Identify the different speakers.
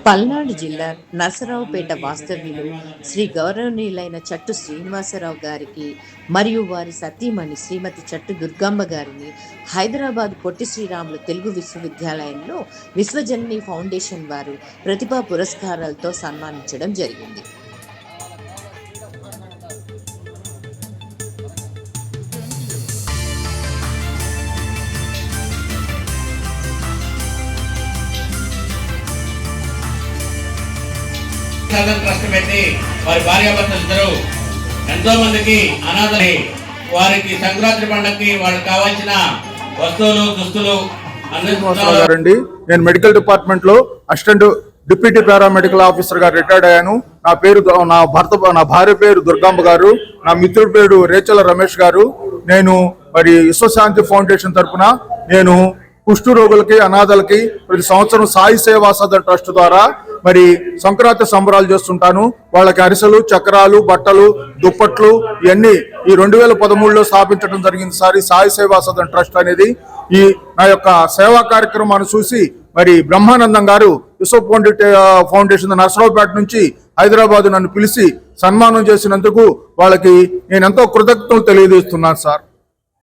Speaker 1: పల్నాడు జిల్లా నరసరావుపేట వాస్తవ్యులు శ్రీ గౌరవనీయులైన చట్టు శ్రీనివాసరావు గారికి మరియు వారి సతీమణి శ్రీమతి చట్టు దుర్గాంబ గారిని హైదరాబాద్ పొట్టి శ్రీరాములు తెలుగు విశ్వవిద్యాలయంలో విశ్వజనని ఫౌండేషన్ వారు ప్రతిభా పురస్కారాలతో సన్మానించడం జరిగింది.
Speaker 2: ట్రస్ట్ పెట్టి వారి భార్యాభర్తలు ఇద్దరు ఎంతో మందికి అనాథలై వారికి సంక్రాంతి పండుగకి వాళ్ళకి కావాల్సిన వస్తువులు దుస్తులు
Speaker 3: అందిస్తున్నారండి. నేను మెడికల్ డిపార్ట్మెంట్ లో అసిస్టెంట్ డిప్యూటీ పారామెడికల్ ఆఫీసర్ గా రిటైర్డ్ అయ్యాను. నా భార్య పేరు దుర్గాంబ గారు, నా మిత్రుడి పేరు రేచల రమేష్ గారు. నేను మరి విశ్వశాంతి ఫౌండేషన్ తరఫున నేను కుష్టు రోగులకి అనాథలకి ప్రతి సంవత్సరం సాయి సేవా సదన్ ట్రస్ట్ ద్వారా మరి సంక్రాంతి సంబరాలు చేస్తుంటాను. వాళ్ళకి అరిసెలు, చక్రాలు, బట్టలు, దుప్పట్లు ఇవన్నీ ఈ 2013లో స్థాపించడం జరిగింది సార్. ఈ సాయి సేవా సదన్ ట్రస్ట్ అనేది ఈ నా యొక్క సేవా కార్యక్రమాన్ని చూసి మరి బ్రహ్మానందం గారు విశ్వ ఫౌండేషన్ నరసరావుపేట నుంచి హైదరాబాద్ నన్ను పిలిచి సన్మానం చేసినందుకు వాళ్ళకి నేను ఎంతో కృతజ్ఞతలు తెలియజేస్తున్నాను సార్.